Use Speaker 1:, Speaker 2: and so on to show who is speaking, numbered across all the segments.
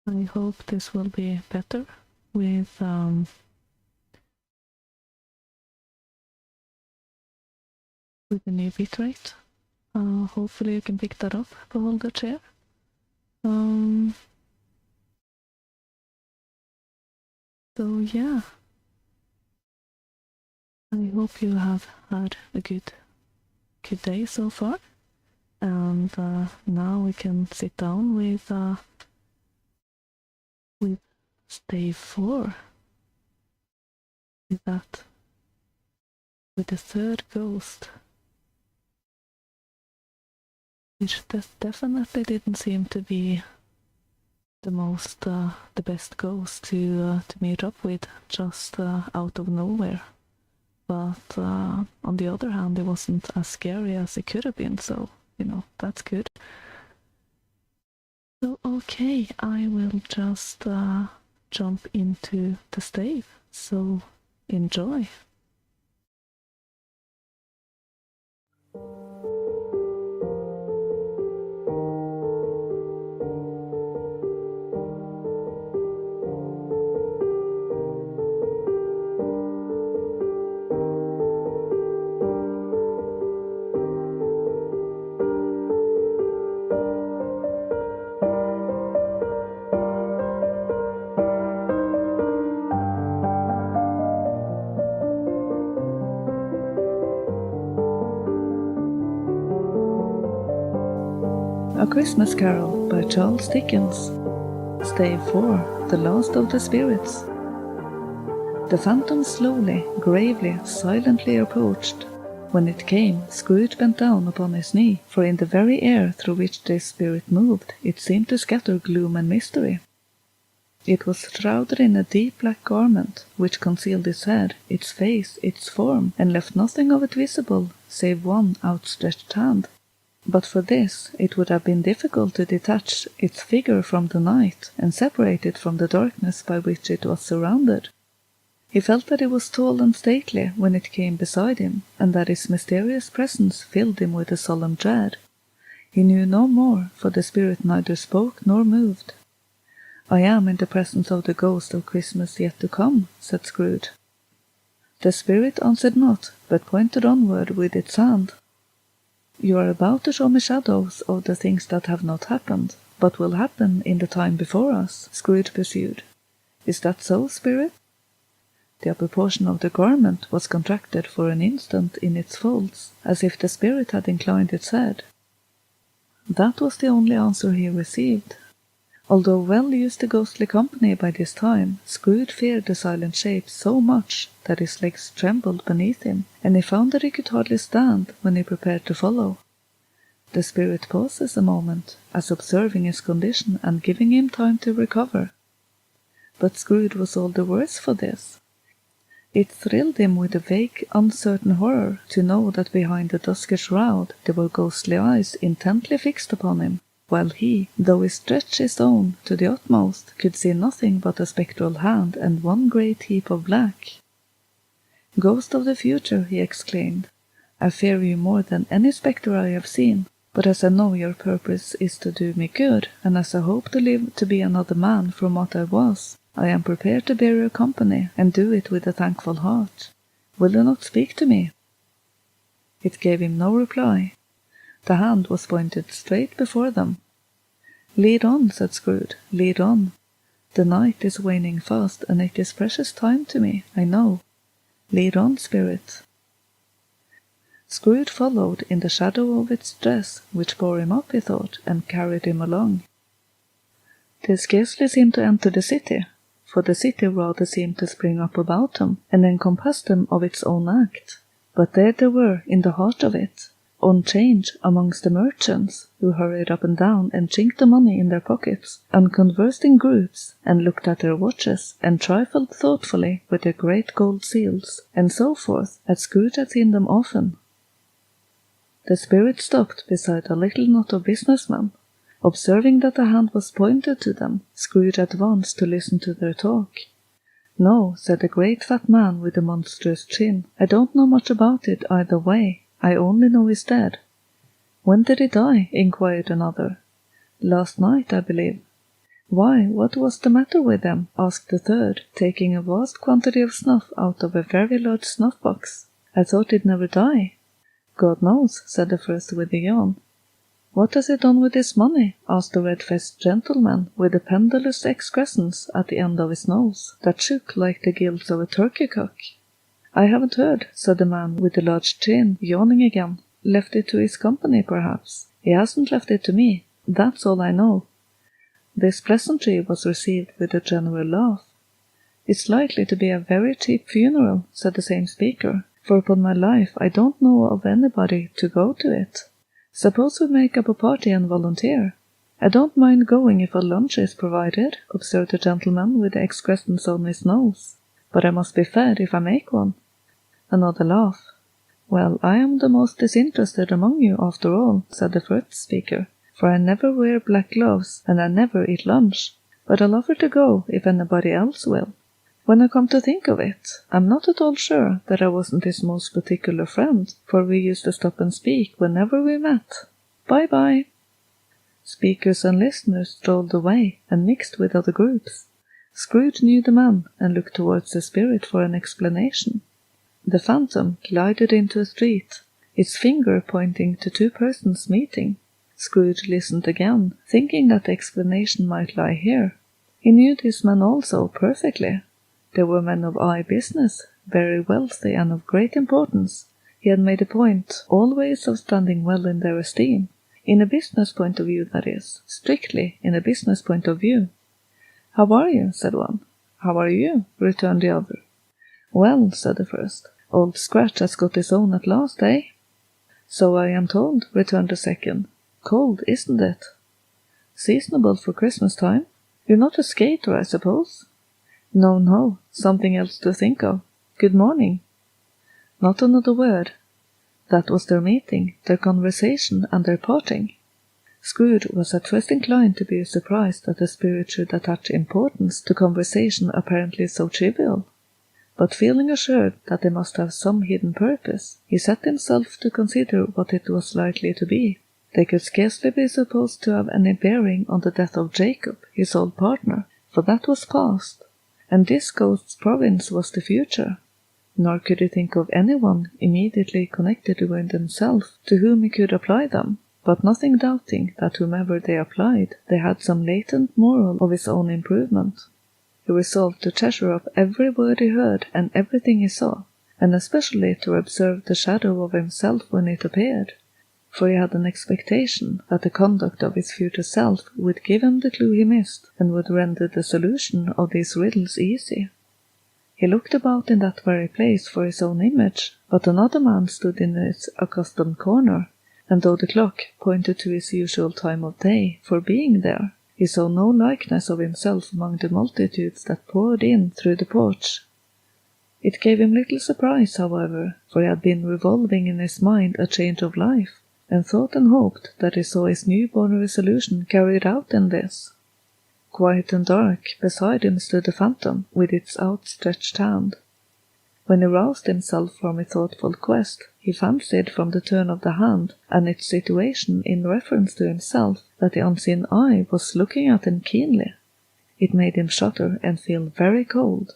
Speaker 1: I hope this will be better with the new bitrate. Hopefully you can pick that up, Beholder Chair. So yeah, I hope you have had a good day so far, and now we can sit down with stave 4, with the third ghost, which definitely didn't seem to be the best ghost to meet up with just out of nowhere. But on the other hand, it wasn't as scary as it could have been, so that's good. So okay, I will just jump into the stave, so enjoy. A Christmas Carol by Charles Dickens. Stave 4, The Last of the Spirits. The phantom slowly, gravely, silently approached. When it came, Scrooge bent down upon his knee, for in the very air through which this spirit moved, it seemed to scatter gloom and mystery. It was shrouded in a deep black garment, which concealed its head, its face, its form, and left nothing of it visible, save one outstretched hand. But for this, it would have been difficult to detach its figure from the night and separate it from the darkness by which it was surrounded. He felt that it was tall and stately when it came beside him, and that its mysterious presence filled him with a solemn dread. He knew no more, for the spirit neither spoke nor moved. "I am in the presence of the ghost of Christmas yet to come," said Scrooge. The spirit answered not, but pointed onward with its hand. "You are about to show me shadows of the things that have not happened, but will happen in the time before us," Scrooge pursued. "Is that so, spirit?" The upper portion of the garment was contracted for an instant in its folds, as if the spirit had inclined its head. That was the only answer he received. Although well used to ghostly company by this time, Scrooge feared the silent shape so much that his legs trembled beneath him, and he found that he could hardly stand when he prepared to follow. The spirit pauses a moment, as observing his condition and giving him time to recover. But Scrooge was all the worse for this. It thrilled him with a vague, uncertain horror to know that behind the dusky shroud there were ghostly eyes intently fixed upon him, while he, though he stretched his own to the utmost, could see nothing but a spectral hand and one great heap of black. "Ghost of the future," he exclaimed, "I fear you more than any spectre I have seen, but as I know your purpose is to do me good, and as I hope to live to be another man from what I was, I am prepared to bear your company, and do it with a thankful heart. Will you not speak to me?" It gave him no reply. The hand was pointed straight before them. "Lead on," said Scrooge, "lead on. The night is waning fast, and it is precious time to me, I know. Lead on, spirit." Scrooge followed in the shadow of its dress, which bore him up, he thought, and carried him along. They scarcely seemed to enter the city, for the city rather seemed to spring up about them, and encompass them of its own act. But there they were, in the heart of it, on 'change amongst the merchants, who hurried up and down and chinked the money in their pockets, and conversed in groups, and looked at their watches, and trifled thoughtfully with their great gold seals, and so forth, as Scrooge had seen them often. The spirit stopped beside a little knot of businessmen. Observing that a hand was pointed to them, Scrooge advanced to listen to their talk. "No," said the great fat man with the monstrous chin, "I don't know much about it either way. I only know he's dead." "When did he die?" inquired another. "Last night, I believe." Why, what was the matter with them? Asked the third, taking a vast quantity of snuff out of a very large snuff-box. I thought he'd never die. God knows, said the first with a yawn. What has he done with his money? Asked the red-faced gentleman with a pendulous excrescence at the end of his nose, that shook like the gills of a turkey-cock. I haven't heard, said the man with the large chin, yawning again. Left it to his company, perhaps. He hasn't left it to me. That's all I know. This pleasantry was received with a general laugh. It's likely to be a very cheap funeral, said the same speaker, for upon my life I don't know of anybody to go to it. Suppose we make up a party and volunteer. I don't mind going if a lunch is provided, observed the gentleman with the excrescence on his nose. But I must be fed if I make one. Another laugh. Well, I am the most disinterested among you, after all, said the first speaker, for I never wear black gloves and I never eat lunch, but I'll offer to go if anybody else will. When I come to think of it, I'm not at all sure that I wasn't his most particular friend, for we used to stop and speak whenever we met. Bye-bye. Speakers and listeners strolled away and mixed with other groups. Scrooge knew the man and looked towards the spirit for an explanation. The phantom glided into a street, its finger pointing to two persons meeting. Scrooge listened again, thinking that the explanation might lie here. He knew these men also perfectly. They were men of high business, very wealthy and of great importance. He had made a point always of standing well in their esteem. In a business point of view, that is. Strictly in a business point of view. How are you? Said one. How are you? Returned the other. Well, said the first. Old Scratch has got his own at last, eh? So I am told, returned the second. Cold, isn't it? Seasonable for Christmas time. You're not a skater, I suppose? No, something else to think of. Good morning. Not another word. That was their meeting, their conversation, and their parting. Scrooge was at first inclined to be surprised that the spirit should attach importance to conversation apparently so trivial. But feeling assured that they must have some hidden purpose, he set himself to consider what it was likely to be. They could scarcely be supposed to have any bearing on the death of Jacob, his old partner, for that was past, and this ghost's province was the future. Nor could he think of anyone immediately connected with himself to whom he could apply them, but nothing doubting that whomever they applied, they had some latent moral of his own improvement. He resolved to treasure up every word he heard and everything he saw, and especially to observe the shadow of himself when it appeared, for he had an expectation that the conduct of his future self would give him the clue he missed, and would render the solution of these riddles easy. He looked about in that very place for his own image, but another man stood in its accustomed corner, and though the clock pointed to his usual time of day for being there, he saw no likeness of himself among the multitudes that poured in through the porch. It gave him little surprise, however, for he had been revolving in his mind a change of life, and thought and hoped that he saw his new-born resolution carried out in this. Quiet and dark, beside him stood the phantom, with its outstretched hand. When he roused himself from a thoughtful quest, he fancied from the turn of the hand and its situation in reference to himself that the unseen eye was looking at him keenly. It made him shudder and feel very cold.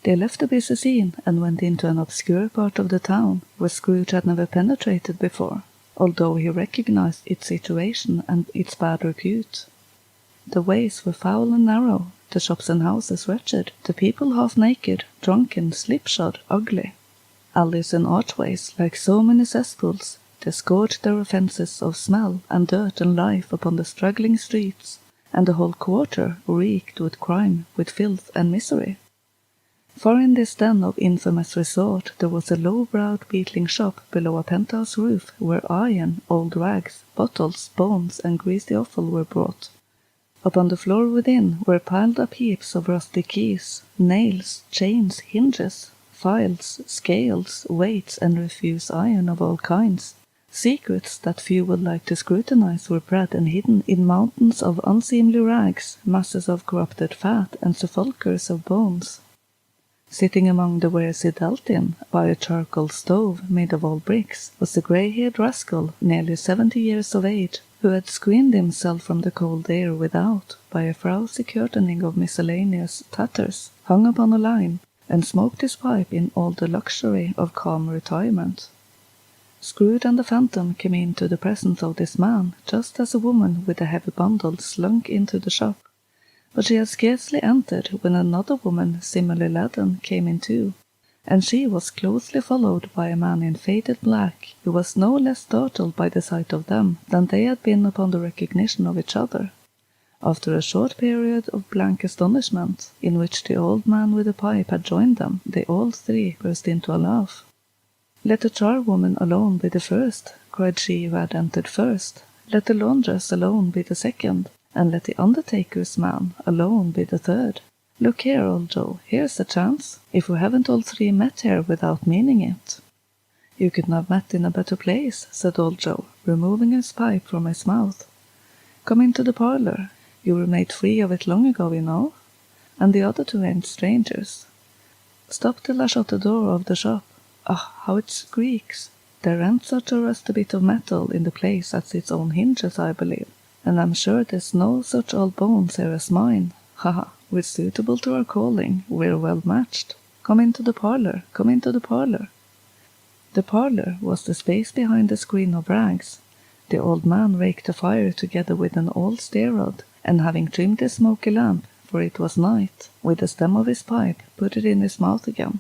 Speaker 1: They left the busy scene and went into an obscure part of the town where Scrooge had never penetrated before, although he recognized its situation and its bad repute. The ways were foul and narrow, the shops and houses wretched, the people half naked, drunken, slipshod, ugly. Alleys and archways, like so many cesspools, disgorged their offences of smell and dirt and life upon the struggling streets, and the whole quarter reeked with crime, with filth and misery. For in this den of infamous resort there was a low-browed beetling shop below a penthouse roof where iron, old rags, bottles, bones, and greasy offal were brought. Upon the floor within were piled up heaps of rusty keys, nails, chains, hinges, files, scales, weights, and refuse iron of all kinds. Secrets that few would like to scrutinize were bred and hidden in mountains of unseemly rags, masses of corrupted fat, and sepulchres of bones. Sitting among the wares he dealt in, by a charcoal stove made of old bricks, was a grey-haired rascal, nearly 70 years of age, who had screened himself from the cold air without by a frowsy curtaining of miscellaneous tatters hung upon a line, and smoked his pipe in all the luxury of calm retirement. Scrooge and the Phantom came into the presence of this man just as a woman with a heavy bundle slunk into the shop, but she had scarcely entered when another woman similarly laden came in too, and she was closely followed by a man in faded black, who was no less startled by the sight of them than they had been upon the recognition of each other. After a short period of blank astonishment, in which the old man with the pipe had joined them, they all three burst into a laugh. "Let the charwoman alone be the first," cried she who had entered first. "Let the laundress alone be the second, and let the undertaker's man alone be the third. Look here, old Joe, here's a chance, if we haven't all three met here without meaning it." "You couldn't have met in a better place," said old Joe, removing his pipe from his mouth. "Come into the parlour. You were made free of it long ago, you know. And the other two ain't strangers. Stop till I shut the door of the shop. Ah, how it squeaks! There ain't such a rusty bit of metal in the place as its own hinges, I believe, and I'm sure there's no such old bones here as mine. Ha ha! We're suitable to our calling, we're well matched. Come into the parlour, come into the parlour." The parlour was the space behind the screen of rags. The old man raked the fire together with an old stair-rod, and having trimmed his smoky lamp, for it was night, with the stem of his pipe, put it in his mouth again.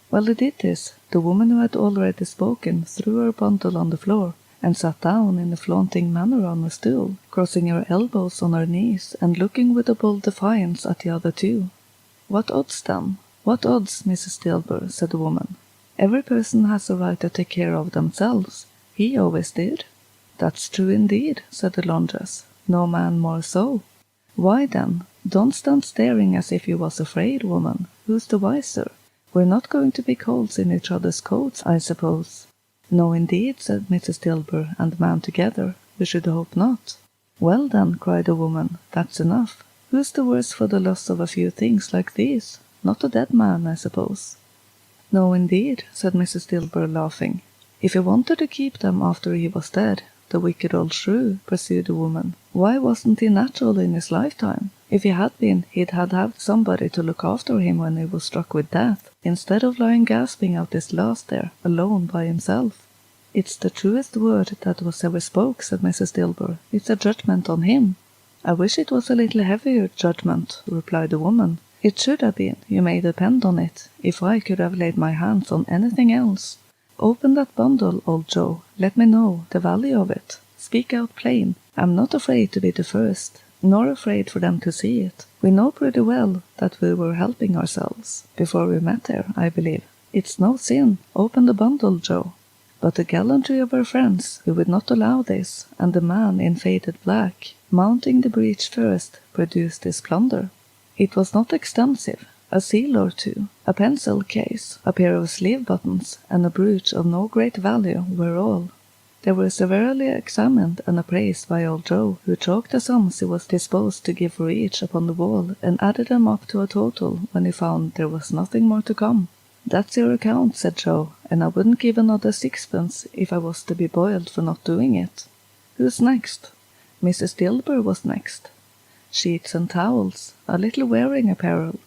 Speaker 1: While he did this, the woman who had already spoken threw her bundle on the floor, and sat down in a flaunting manner on a stool, crossing her elbows on her knees, and looking with a bold defiance at the other two. "What odds, then? What odds, Mrs. Dilber?" said the woman. "Every person has a right to take care of themselves. He always did." "That's true indeed," said the laundress. "No man more so." "Why, then, don't stand staring as if you was afraid, woman. Who's the wiser? We're not going to be colds in each other's coats, I suppose." "No, indeed," said Mrs. Dilber and the man together. "We should hope not." "Well, then," cried the woman, "that's enough. Who's the worse for the loss of a few things like these? Not a dead man, I suppose." "No, indeed," said Mrs. Dilber, laughing. "If he wanted to keep them after he was dead, the wicked old shrew," pursued the woman, "why wasn't he natural in his lifetime? If he had been, he'd had somebody to look after him when he was struck with death, instead of lying gasping out his last there, alone by himself." "It's the truest word that was ever spoke," said Mrs. Dilber. "It's a judgment on him." "I wish it was a little heavier judgment," replied the woman. "It should have been, you may depend on it, if I could have laid my hands on anything else. Open that bundle, old Joe. Let me know the value of it. Speak out plain. I'm not afraid to be the first, nor afraid for them to see it. We know pretty well that we were helping ourselves before we met here, I believe. It's no sin. Open the bundle, Joe." But the gallantry of her friends, who would not allow this, and the man in faded black, mounting the breach first, produced this plunder. It was not extensive. A seal or two, a pencil case, a pair of sleeve buttons, and a brooch of no great value were all. They were severely examined and appraised by old Joe, who chalked the sums he was disposed to give for each upon the wall, and added them up to a total when he found there was nothing more to come. "That's your account," said Joe, "and I wouldn't give another sixpence if I was to be boiled for not doing it." "Who's next?" Mrs. Dilber was next. Sheets and towels, a little wearing apparel,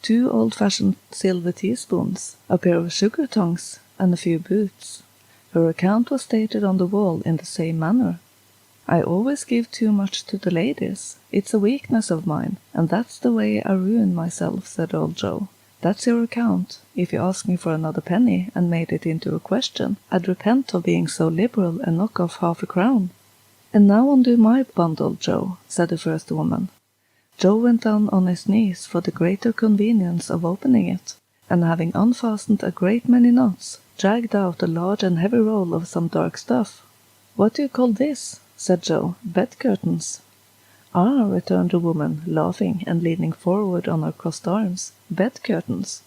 Speaker 1: 2 old-fashioned silver teaspoons, a pair of sugar tongs, and a few boots. Her account was stated on the wall in the same manner. "I always give too much to the ladies. It's a weakness of mine, and that's the way I ruin myself," said old Joe. "That's your account. If you asked me for another penny and made it into a question, I'd repent of being so liberal and knock off half a crown." "And now undo my bundle, Joe," said the first woman. Joe went down on his knees for the greater convenience of opening it, and having unfastened a great many knots, dragged out a large and heavy roll of some dark stuff. "What do you call this?" said Joe. "Bed curtains." "Ah," returned the woman, laughing and leaning forward on her crossed arms. "Bed curtains.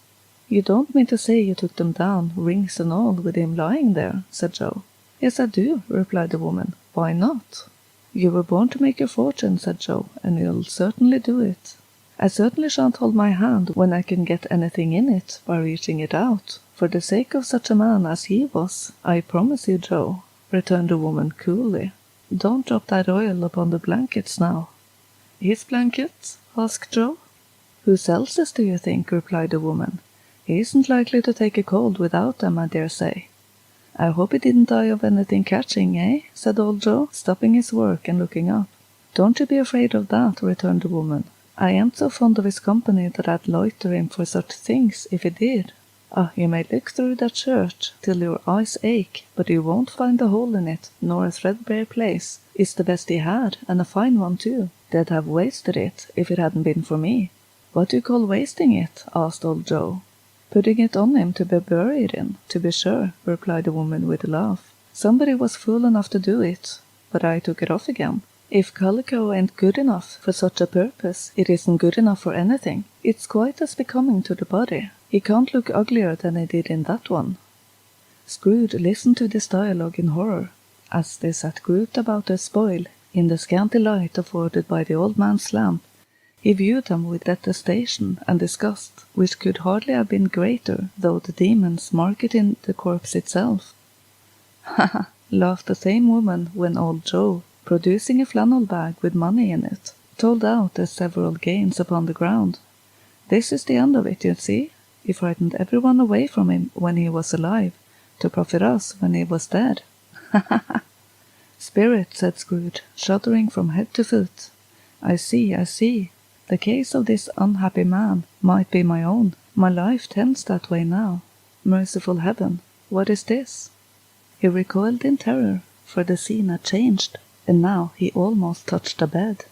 Speaker 1: You don't mean to say you took them down, rings and all, with him lying there?" said Joe. "Yes, I do," replied the woman. "Why not?" "You were born to make your fortune," said Joe, "and you'll certainly do it." "I certainly shan't hold my hand when I can get anything in it by reaching it out, for the sake of such a man as he was, I promise you, Joe," returned the woman coolly. Don't drop that oil upon the blankets now." "His blankets?" asked Joe. "Whose else's do you think?" replied the woman. "He isn't likely to take a cold without them, I dare say." "I hope he didn't die of anything catching, eh?" said old Joe, stopping his work and looking up. "Don't you be afraid of that," returned the woman. "I ain't so fond of his company that I'd loiter him for such things if he did. You may look through that shirt till your eyes ache, but you won't find a hole in it, nor a threadbare place. It's the best he had, and a fine one too. They'd have wasted it if it hadn't been for me." "What do you call wasting it?" asked old Joe. "Putting it on him to be buried in, to be sure," replied the woman with a laugh. "Somebody was fool enough to do it, but I took it off again. If calico ain't good enough for such a purpose, it isn't good enough for anything. It's quite as becoming to the body. He can't look uglier than he did in that one." Scrooge listened to this dialogue in horror, as they sat grouped about their spoil, in the scanty light afforded by the old man's lamp. He viewed them with detestation and disgust, which could hardly have been greater, though the demons mark it in the corpse itself. "Ha ha!" laughed the same woman when old Joe, producing a flannel bag with money in it, told out the several gains upon the ground. "This is the end of it, you see. He frightened everyone away from him when he was alive, to profit us when he was dead. Ha ha ha!" "Spirit," said Scrooge, shuddering from head to foot. I see. The case of this unhappy man might be my own. My life tends that way now. Merciful heaven, what is this?" He recoiled in terror, for the scene had changed, and now he almost touched a bed.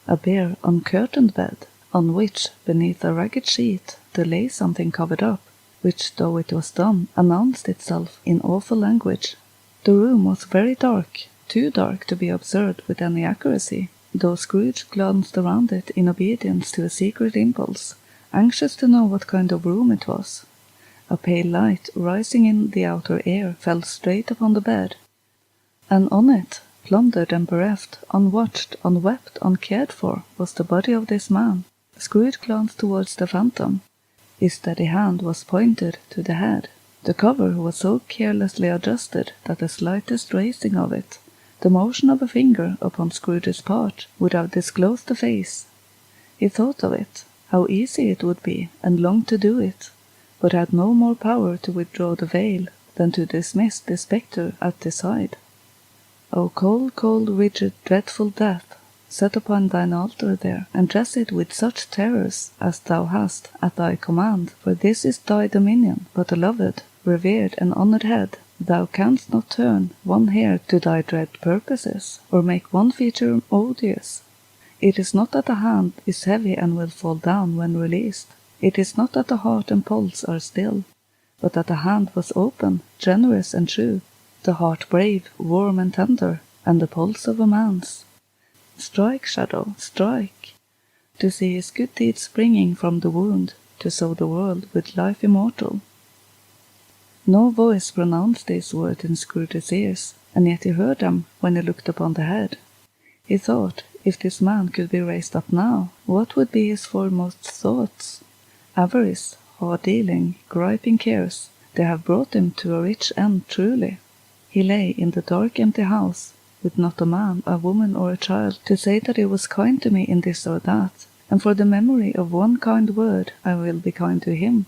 Speaker 1: A bare, uncurtained bed, on which, beneath a ragged sheet, there lay something covered up, which, though it was done, announced itself in awful language. The room was very dark, too dark to be observed with any accuracy, though Scrooge glanced around it in obedience to a secret impulse, anxious to know what kind of room it was. A pale light, rising in the outer air, fell straight upon the bed, and on it, plundered and bereft, unwatched, unwept, uncared for, was the body of this man. Scrooge glanced towards the phantom. His steady hand was pointed to the head. The cover was so carelessly adjusted that the slightest raising of it, the motion of a finger upon Scrooge's part, would have disclosed the face. He thought of it, how easy it would be, and longed to do it, but had no more power to withdraw the veil than to dismiss the spectre at his side. "O cold, cold, rigid, dreadful death, set upon thine altar there, and dress it with such terrors as thou hast at thy command, for this is thy dominion, but beloved, revered, and honoured head, thou canst not turn one hair to thy dread purposes, or make one feature odious. It is not that the hand is heavy and will fall down when released. It is not that the heart and pulse are still, but that the hand was open, generous and true, the heart brave, warm and tender, and the pulse of a man's. Strike, Shadow, strike, to see his good deeds springing from the wound, to sow the world with life immortal." No voice pronounced these words in Scrooge's ears, and yet he heard them when he looked upon the head. He thought, if this man could be raised up now, what would be his foremost thoughts? Avarice, hard dealing, griping cares, they have brought him to a rich end truly. He lay in the dark empty house, with not a man, a woman, or a child to say that he was kind to me in this or that, and for the memory of one kind word I will be kind to him.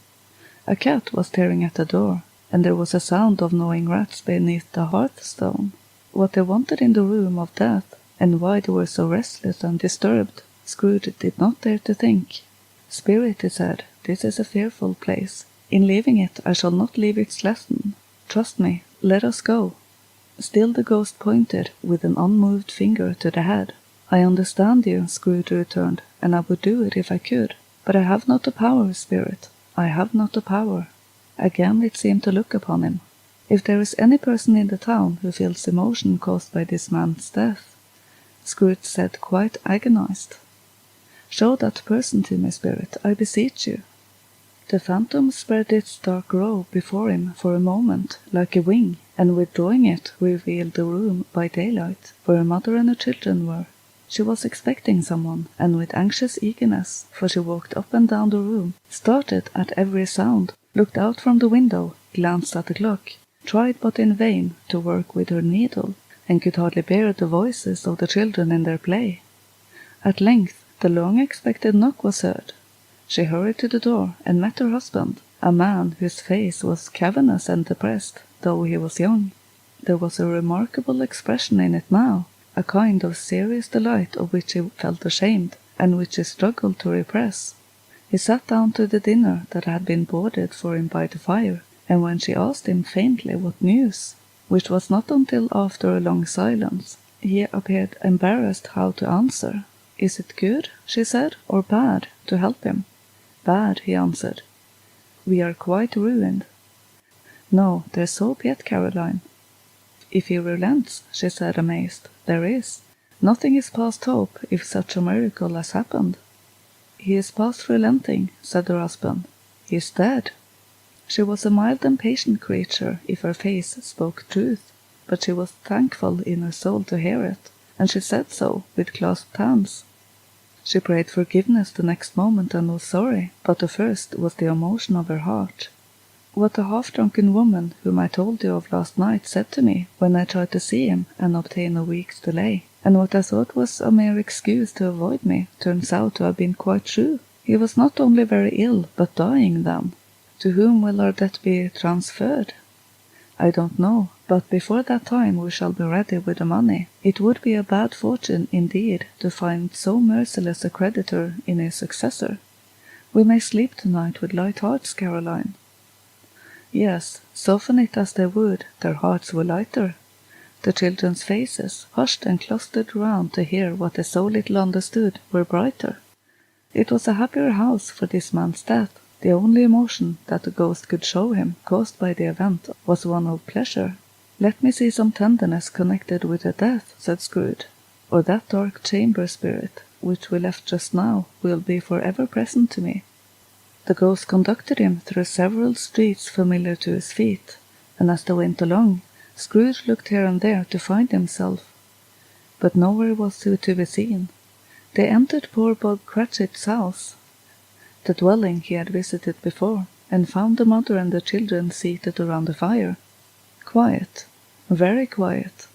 Speaker 1: A cat was tearing at the door, and there was a sound of gnawing rats beneath the hearthstone. What they wanted in the room of death, and why they were so restless and disturbed, Scrooge did not dare to think. "Spirit," he said, "this is a fearful place. In leaving it I shall not leave its lesson. Trust me, let us go." Still the ghost pointed with an unmoved finger to the head. "I understand you," Scrooge returned, "and I would do it if I could. But I have not the power, Spirit. I have not the power." Again it seemed to look upon him. "If there is any person in the town who feels emotion caused by this man's death," Scrooge said, quite agonized, "show that person to me, Spirit, I beseech you." The phantom spread its dark robe before him for a moment, like a wing, and withdrawing it, revealed the room by daylight, where her mother and her children were. She was expecting someone, and with anxious eagerness, for she walked up and down the room, started at every sound, looked out from the window, glanced at the clock, tried but in vain to work with her needle, and could hardly bear the voices of the children in their play. At length the long-expected knock was heard. She hurried to the door and met her husband, a man whose face was cavernous and depressed, though he was young. There was a remarkable expression in it now, a kind of serious delight of which he felt ashamed, and which he struggled to repress. He sat down to the dinner that had been boarded for him by the fire, and when she asked him faintly what news, which was not until after a long silence, he appeared embarrassed how to answer. "Is it good," she said, "or bad, to help him?" "Bad," he answered. "We are quite ruined." "No, there's hope yet, Caroline." "If he relents," she said, amazed. "There is. Nothing is past hope if such a miracle has happened." "He is past relenting," said her husband. "He is dead." She was a mild and patient creature if her face spoke truth, but she was thankful in her soul to hear it, and she said so with clasped hands. She prayed forgiveness the next moment and was sorry, but the first was the emotion of her heart. What the half-drunken woman whom I told you of last night said to me when I tried to see him and obtain a week's delay, and what I thought was a mere excuse to avoid me, turns out to have been quite true. He was not only very ill, but dying then. To whom will our debt be transferred? I don't know, but before that time we shall be ready with the money. It would be a bad fortune indeed to find so merciless a creditor in his successor. We may sleep tonight with light hearts, Caroline. Yes, soften it as they would, their hearts were lighter. The children's faces, hushed and clustered round to hear what they so little understood, were brighter. It was a happier house for this man's death. The only emotion that the ghost could show him, caused by the event, was one of pleasure. "Let me see some tenderness connected with the death," said Scrooge, "or that dark chamber spirit, which we left just now, will be for ever present to me." The ghost conducted him through several streets familiar to his feet, and as they went along, Scrooge looked here and there to find himself. But nowhere was he to be seen. They entered poor Bob Cratchit's house, the dwelling he had visited before, and found the mother and the children seated around the fire. Quiet, very quiet.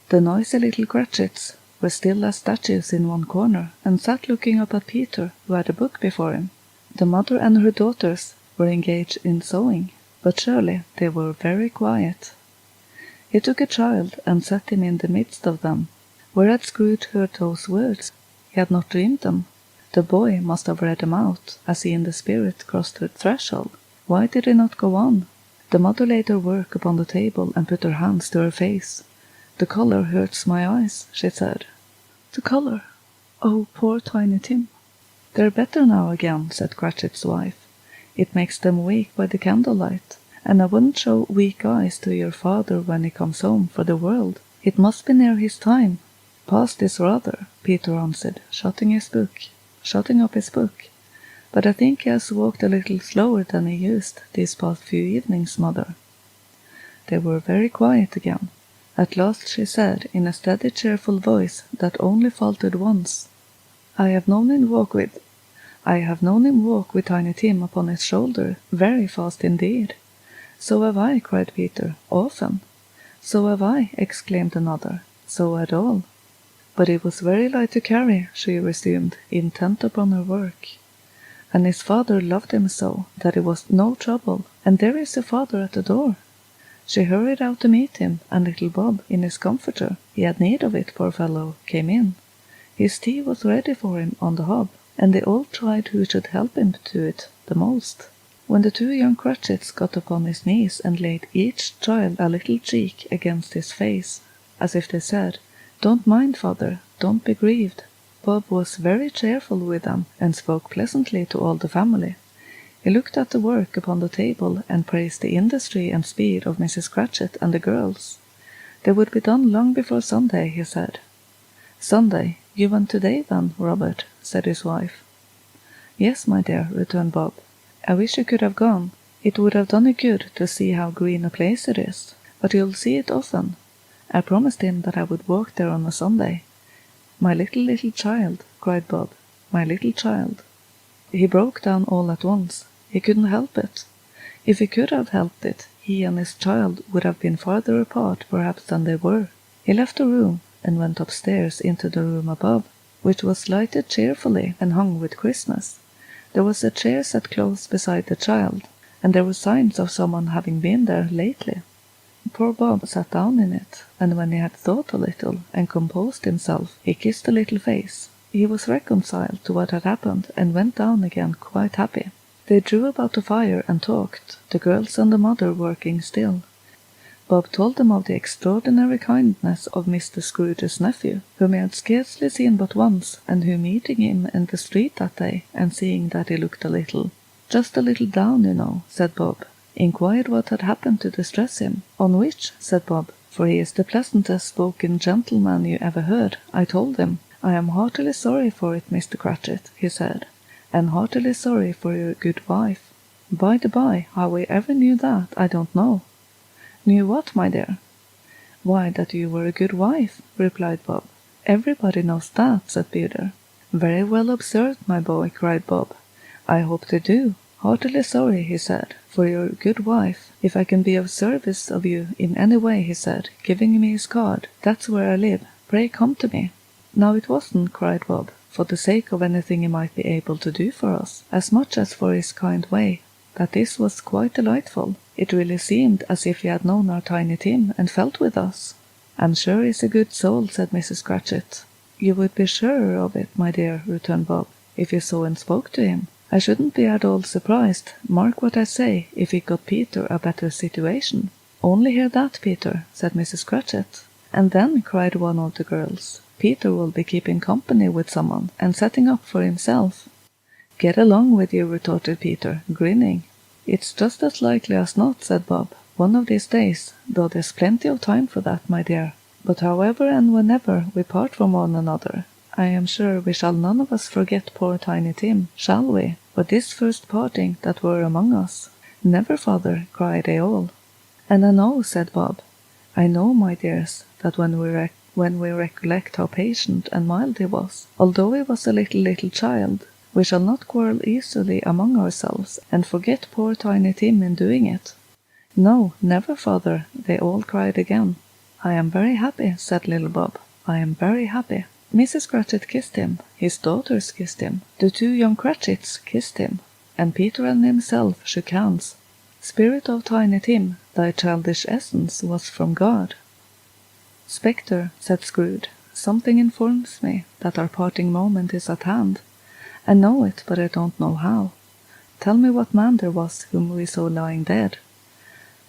Speaker 1: The noisy little Cratchits were still as statues in one corner, and sat looking up at Peter, who had a book before him. The mother and her daughters were engaged in sewing, but surely they were very quiet. He took a child and set him in the midst of them. Where had Scrooge heard those words? He had not dreamed them. The boy must have read them out, as he in the spirit crossed the threshold. Why did he not go on? The mother laid her work upon the table and put her hands to her face. "The color hurts my eyes," she said. "The color? Oh, poor Tiny Tim." "They're better now again," said Cratchit's wife. "It makes them weak by the candlelight, and I wouldn't show weak eyes to your father when he comes home for the world. It must be near his time." "Past this rather," Peter answered, shutting up his book. "But I think he has walked a little slower than he used these past few evenings, mother." They were very quiet again. At last she said, in a steady, cheerful voice that only faltered once, I have known him walk with Tiny Tim upon his shoulder, very fast indeed." "So have I," cried Peter, "often." "So have I," exclaimed another. "So had all." "But it was very light to carry," she resumed, intent upon her work. "And his father loved him so, that it was no trouble, and there is your father at the door." She hurried out to meet him, and little Bob, in his comforter, he had need of it, poor fellow, came in. His tea was ready for him on the hob, and they all tried who should help him to it the most. When the two young Cratchits got upon his knees and laid each child a little cheek against his face, as if they said, "Don't mind, father, don't be grieved," Bob was very cheerful with them, and spoke pleasantly to all the family. He looked at the work upon the table, and praised the industry and speed of Mrs. Cratchit and the girls. They would be done long before Sunday, he said. "Sunday? You went today then, Robert?" said his wife. "Yes, my dear," returned Bob. "I wish you could have gone. It would have done you good to see how green a place it is. But you'll see it often. I promised him that I would walk there on a Sunday." "My little child," cried Bob. "My little child." He broke down all at once. He couldn't help it. If he could have helped it, he and his child would have been farther apart perhaps than they were. He left the room and went upstairs into the room above, which was lighted cheerfully and hung with Christmas. There was a chair set close beside the child, and there were signs of someone having been there lately. Poor Bob sat down in it, and when he had thought a little and composed himself, he kissed the little face. He was reconciled to what had happened and went down again quite happy. They drew about the fire and talked, the girls and the mother working still. Bob told them of the extraordinary kindness of Mr. Scrooge's nephew, whom he had scarcely seen but once, and who, meeting him in the street that day, and seeing that he looked just a little down, you know, said Bob, inquired what had happened to distress him. On which, said Bob, for he is the pleasantest spoken gentleman you ever heard, I told him, I am heartily sorry for it, Mr. Cratchit, he said, and heartily sorry for your good wife. By the by, how we ever knew that, I don't know. Knew what, my dear? Why, that you were a good wife, replied Bob. Everybody knows that, said Peter. Very well observed, my boy, cried Bob. I hope they do. Heartily sorry, he said, for your good wife. If I can be of service of you in any way, he said, giving me his card. That's where I live. Pray come to me. Now it wasn't, cried Bob, for the sake of anything he might be able to do for us, as much as for his kind way, that this was quite delightful. It really seemed as if he had known our Tiny Tim and felt with us. I'm sure he's a good soul, said Mrs. Cratchit. You would be surer of it, my dear, returned Bob, if you saw and spoke to him. I shouldn't be at all surprised, mark what I say, if he got Peter a better situation. Only hear that, Peter, said Mrs. Cratchit. And then, cried one of the girls, Peter will be keeping company with someone, and setting up for himself. Get along with you, retorted Peter, grinning. It's just as likely as not, said Bob, one of these days, though there's plenty of time for that, my dear. But however and whenever we part from one another, I am sure we shall none of us forget poor Tiny Tim, shall we, for this first parting that were among us? Never, father, cried they all. And I know, said Bob, I know, my dears, that when we recollect how patient and mild he was, although he was a little child, we shall not quarrel easily among ourselves, and forget poor Tiny Tim in doing it. No, never, father, they all cried again. I am very happy, said little Bob. I am very happy. Mrs. Cratchit kissed him, his daughters kissed him, the two young Cratchits kissed him, and Peter and himself shook hands. Spirit of Tiny Tim, thy childish essence was from God. Spectre, said Scrooge, something informs me that our parting moment is at hand. I know it, but I don't know how. Tell me what man there was whom we saw lying dead.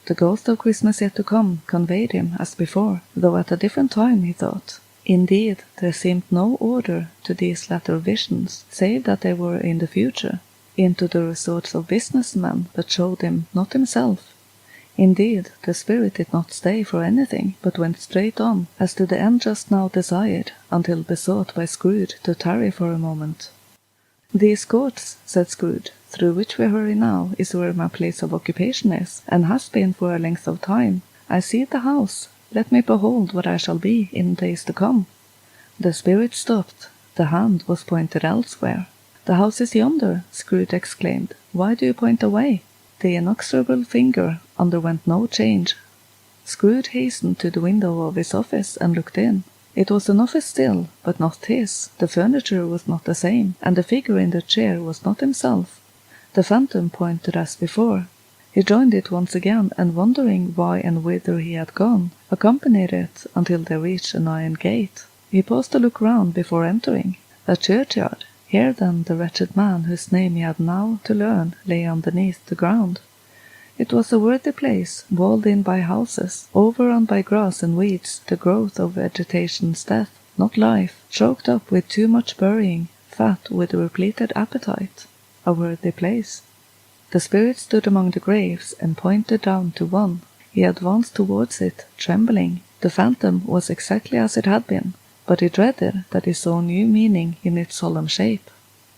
Speaker 1: The ghost of Christmas yet to come conveyed him as before, though at a different time, he thought. Indeed, there seemed no order to these latter visions, save that they were in the future, into the resorts of business men that showed him not himself. Indeed, the spirit did not stay for anything, but went straight on, as to the end just now desired, until besought by Scrooge to tarry for a moment. These courts, said Scrooge, through which we hurry now, is where my place of occupation is, and has been for a length of time. I see the house. Let me behold what I shall be in days to come. The spirit stopped. The hand was pointed elsewhere. The house is yonder, Scrooge exclaimed. Why do you point away? The inexorable finger underwent no change. Scrooge hastened to the window of his office and looked in. It was an office still, but not his. The furniture was not the same, and the figure in the chair was not himself. The phantom pointed as before. He joined it once again, and wondering why and whither he had gone, accompanied it until they reached an iron gate. He paused to look round before entering. A churchyard. Here then the wretched man whose name he had now to learn lay underneath the ground. It was a worthy place, walled in by houses, overrun by grass and weeds, the growth of vegetation's death, not life, choked up with too much burying, fat with a repleted appetite. A worthy place. The spirit stood among the graves and pointed down to one. He advanced towards it, trembling. The phantom was exactly as it had been, but he dreaded that he saw new meaning in its solemn shape.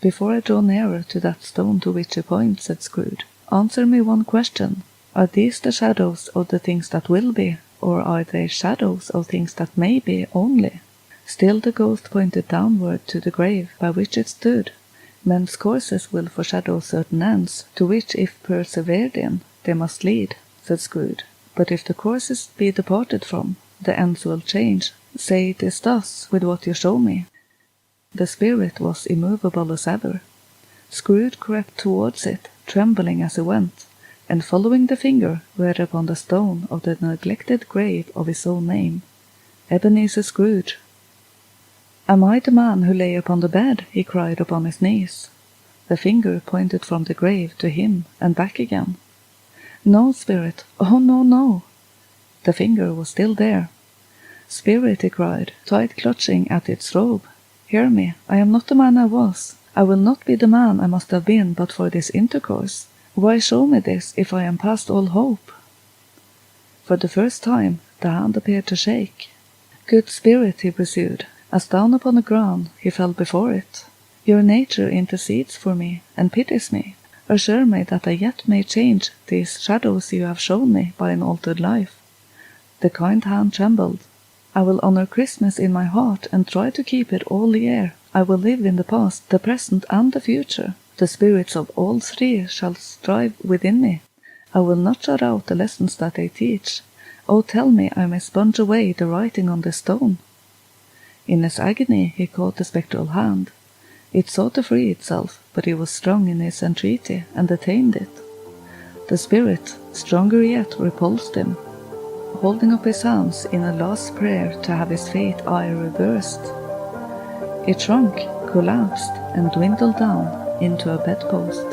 Speaker 1: Before I draw nearer to that stone to which he points, said Scrooge, answer me one question. Are these the shadows of the things that will be, or are they shadows of things that may be only? Still the ghost pointed downward to the grave by which it stood. Men's courses will foreshadow certain ends, to which, if persevered in, they must lead, said Scrooge. But if the courses be departed from, the ends will change. Say it is thus with what you show me." The spirit was immovable as ever. Scrooge crept towards it, trembling as he went, and following the finger read upon the stone of the neglected grave of his own name, Ebenezer Scrooge. "Am I the man who lay upon the bed?" he cried upon his knees. The finger pointed from the grave to him and back again. "No, spirit, oh no, no!" The finger was still there. "Spirit," he cried, tight clutching at its robe, "hear me, I am not the man I was. I will not be the man I must have been but for this intercourse. Why show me this if I am past all hope?" For the first time the hand appeared to shake. "Good spirit," he pursued, as down upon the ground he fell before it, "your nature intercedes for me and pities me. Assure me that I yet may change these shadows you have shown me by an altered life." The kind hand trembled. "I will honor Christmas in my heart and try to keep it all year. I will live in the past, the present, and the future. The spirits of all three shall strive within me. I will not shut out the lessons that they teach. Oh, tell me I may sponge away the writing on the stone." In his agony he caught the spectral hand. It sought to free itself, but he was strong in his entreaty, and detained it. The spirit, stronger yet, repulsed him, holding up his hands in a last prayer to have his fate eye reversed. It shrunk, collapsed, and dwindled down into a bedpost.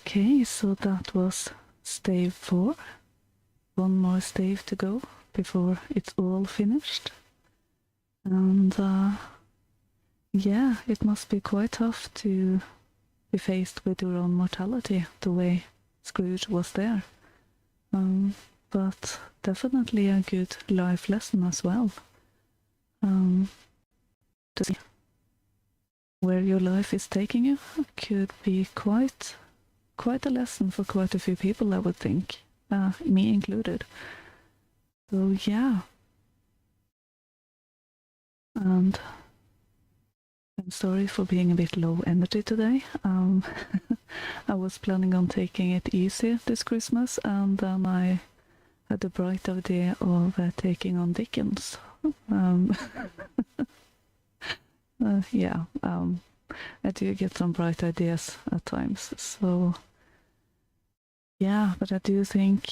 Speaker 1: Okay, so that was stave 4. One more stave to go before it's all finished. And yeah, it must be quite tough to be faced with your own mortality the way Scrooge was there. But definitely a good life lesson as well. To see where your life is taking you could be quite a lesson for quite a few people, I would think, me included. So yeah, and I'm sorry for being a bit low energy today. I was planning on taking it easy this Christmas, and then I had the bright idea of taking on Dickens. Yeah, I do get some bright ideas at times, so yeah, but I do think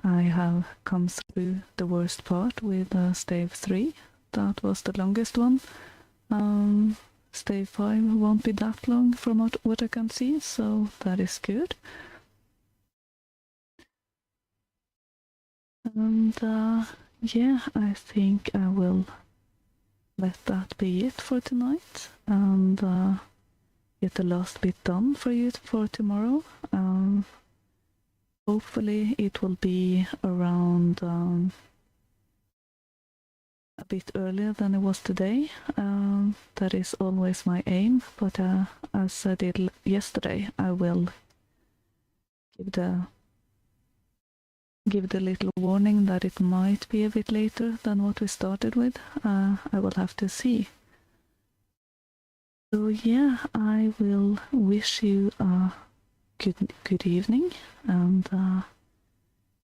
Speaker 1: I have come through the worst part with stave 3. That was the longest one. Stave 5 won't be that long from what I can see, so that is good. And yeah, I think I will let that be it for tonight, and get the last bit done for you for tomorrow. Hopefully it will be around a bit earlier than it was today. That is always my aim, but as I did yesterday, I will give the little warning that it might be a bit later than what we started with. I will have to see. So yeah, I will wish you a good evening, and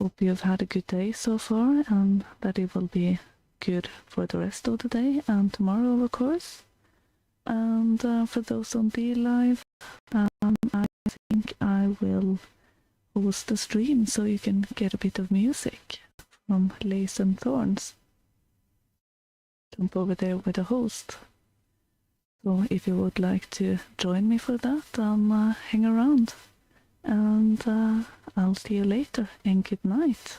Speaker 1: hope you've had a good day so far, and that it will be good for the rest of the day and tomorrow, of course. And for those on DLive, I think I will host the stream so you can get a bit of music from Lace and Thorns. Jump over there with a host. So if you would like to join me for that, hang around. And I'll see you later, and good night.